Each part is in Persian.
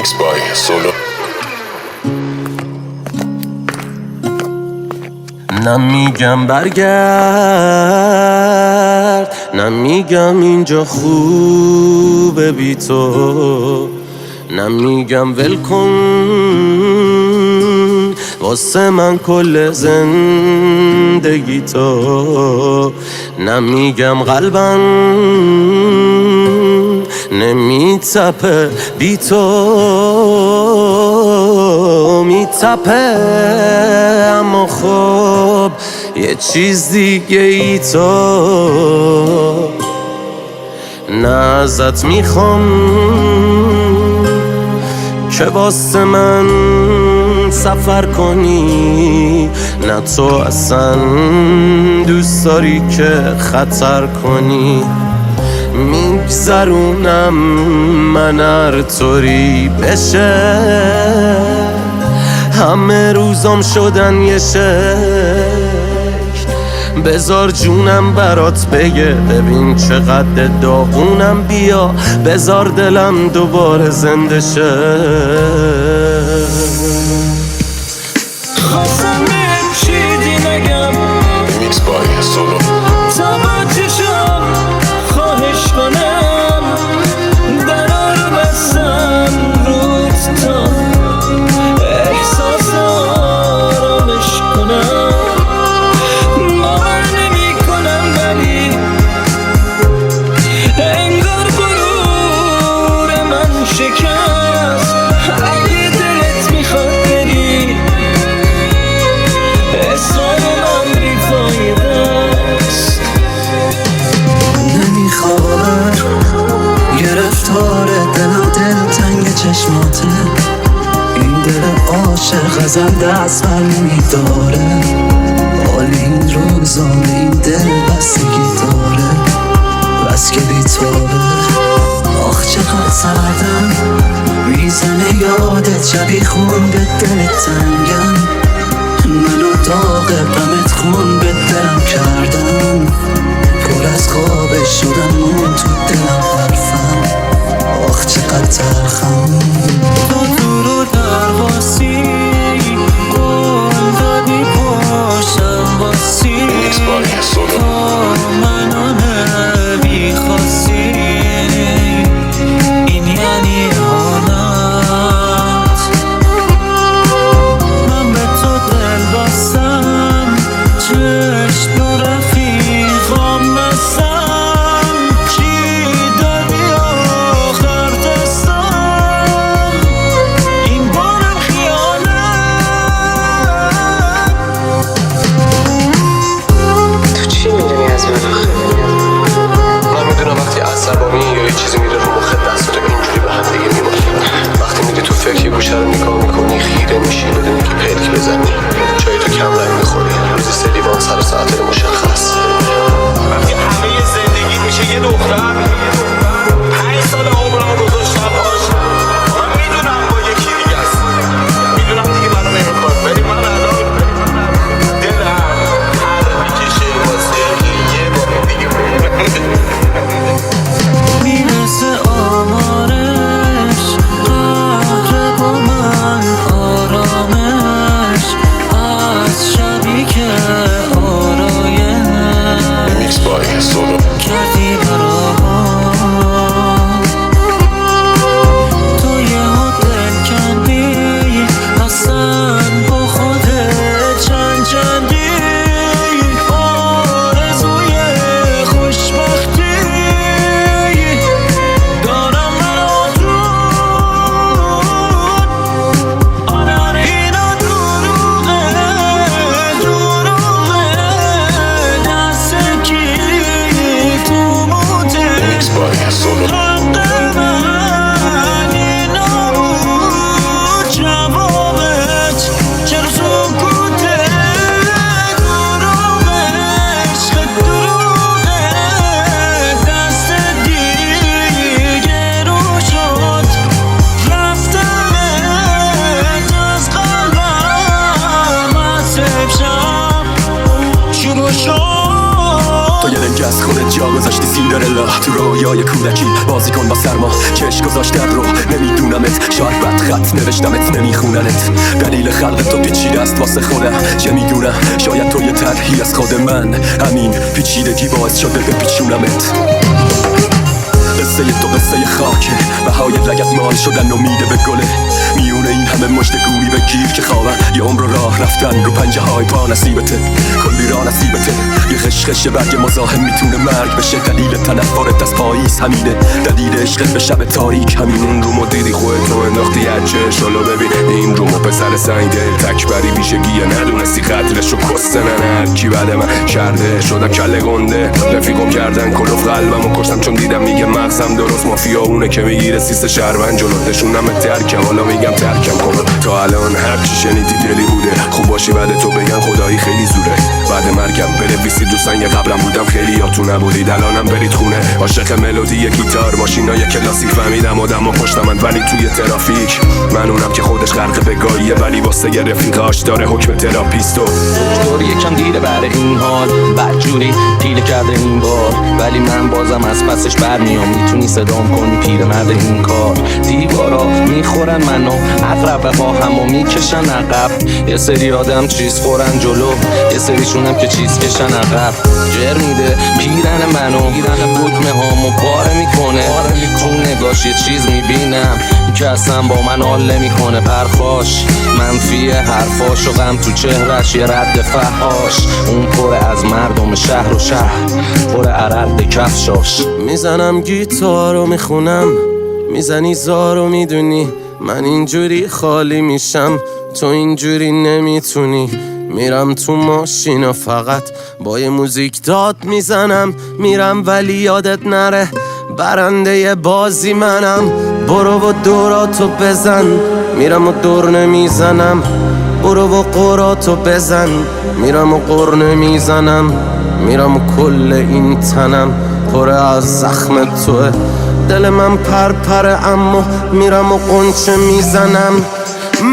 Mixed by Solo. نمیگم برگرد، نمیگم اینجا خوبه بی تو، نمیگم ول کن واسه من کل زندگی تو، نمیگم قلبم نمیتپه بی تو، میتپه اما خب یه چیز دیگه ای تو، نه ازت میخوام که واسه من سفر کنی، نه تو اصلا دوست داری که خطر کنی، میگذرونم من هر طوری بشه، همه روزام شدن یه شکل، بذار جونم برات بگه ببین چقدر داغونم، بیا بذار دلم دوباره زنده شه. خواستم بهم چیزی نگم Mixed by Solo. تا با چشم خواهش کنم درا رو بستم روت تا احساس آرامش کنم، باور نمی کنم ولی انگار غرور من شکست، اگه دلت میخواد بری اصرار من بیفایده است. نمیخواد گرفتار دلم، دل تنگ چشماته، این دل عاشق ازم دست بر نمیداره، حال این روزان این دل بستگی داره، بس که بیتاره. آخ چقدر سردم میزنه یادت، شبی خون به دلت تنگم، منو داغ غمت خون به دلم کردم، پر از خوابش شدم مون تو دلم حرفم، آخ چقدر تلخم. تو رو در واسی قول دادی پاشم واسی، Mixed by Solo. منو نمیخواستی، این یعنی حالت، من به تو دل بستم، چشم و رفیقام بستم، چی دادی آخر دستم، این بارم خیانت. تو چی میدونی از من آخه؟ من میدونم وقتی عصبانی یا یه چیزی میره رو مخت دستات اینجوری به هم دیگه میمونی، وقتی میری تو فکر یه گوشه رو نگاه میکنی خیره میشی بدون اینکه پلک بزنی، چای تو کم رنگ میخوری، روزی 3 لیوان سر و ساعت مشخص، وقتی همه زندگی میشه یه دختر 5 سال عمرم گذاشتم باش، من میدونم با یکی دیگه است، میدونم دیگه منو نمیخواد، ولی من الان دلم هر میکشه واسه یه بار دیگه میرسه آمارش قهر با من آرامش، از شبی که آرایم Mixed by Solo. کردی برام، تو یه ها دل کندی اصلا با خودت چند چندی، آرزوی خوشبختی دارم من آزود، آره اینا دروغه دست کی تو موته، Mixed by Solo. حق من اینا بود، جوابت چرا سکوته، دروغ عشق دروغه، دست دیگه رو شد، رفتمت از قلبم، از شب شروع شد. تو یه دیگه از خودت جا گذاشتی سیندرلا تو رویای کودکی بازی کن با سرما چشم گذاشتن رو نمیدونمت شاید بد خط نوشتمت نمیخوننت دلیل خلق تو پیچیده است واسه خودم چه میدونم شاید تو یه طرحی از خود من همین پیچیدگی باعث شده بپیچونمت قصه تو قصه خاکه بهای لگت مال شدن امیده به گله میونه این همه مشت گوری بگیر که خوابم یه عمر راه رفتن رو پنجه های پا نصیبته کلی راه نصیبته یه خشخش برگ مزاحم میتونه مرگ بشه دلیل تنفرت از پاییز همینه دلیل عشقت به شب تاریک همین اون رومو دیدی خودتو انداختی هرچه شلو ببین این رومو پسر سنگ دل تکبری بیشگیه ندونستی خطرشو کستنن هرکی بعد من کرده شدم کله گنده رفیقم کردن کلوف قلبمو کشتم چون دیدم میگه مغزم درست مافیا اونه که میگیره سیست شهروند جلوت نشونم ترکم حالا میگم ترکم کن تا الان هرچی شنیدی دلی بوده خوب باشی بعد تو بگن خدایی خیلی زوره بعد مرگم بنویسید دوستان یه قبرم بودم خیلی یاتون نبودید الانم برید خونه عاشق ملودی گیتار ماشینای کلاسیک فهمیدم آدمو پشتمن ولی توی ترافیک من اونم که خودش غرق بگاهیه ولی واسه یه رفیقاش داره حکم تراپیستو دکتر یکم دیره برای این حال بدجوری پیله کرده این بار ولی من بازم از پسش برمیام میتونی صدام کنی پیرمرد این کار دیوارا میخورن منو اقرب با همو میکشن عقب یه سری آدم چیز خورن جلو یه سریشونم که چیز کشن عقب جر میده پیرن منو دکمه هامو پاره میکنه تو نگاش یه چیز میبینم که اصلا با من حال نمیکنه پرخاش منفی حرفاش و غم تو چهرش یه رد فحاش اون پره از مردم شهر و شهر پره عرق کفشاش میزنم گیتار و میخونم میزنی زار و میدونی من اینجوری خالی میشم تو اینجوری نمیتونی میرم تو ماشین و فقط با یه موزیک داد میزنم میرم ولی یادت نره برنده بازی منم برو و دوراتو بزن میرم و دور نمیزنم برو و قراتو بزن میرم و قر نمیزنم میرم و کل این تنم پر از زخم توه دل من پرپره اما میرم و قنچه میزنم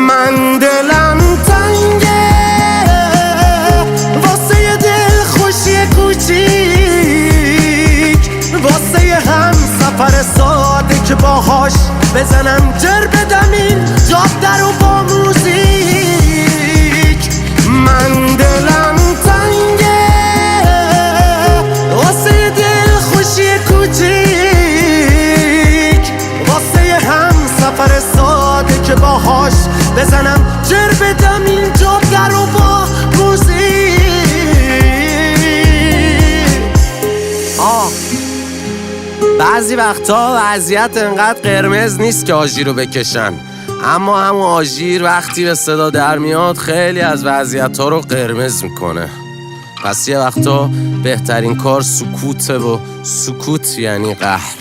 من دلم تنگه واسه یه دل خوشی کوچیک واسه یه هم سفر ساده که باهاش بزنم جر بدم این جاب در و با موزیک من دلم تنگه واسه یه دل خوشی کوچیک واسه یه هم سفر ساده که باهاش بزنم جر بدم این جاب در و با موزیک بعضی وقتا وضعیت انقدر قرمز نیست که آژیر رو بکشن اما همون آژیر وقتی به صدا در میاد خیلی از وضعیت ها رو قرمز میکنه پس یه وقتا بهترین کار سکوته و سکوت یعنی قهر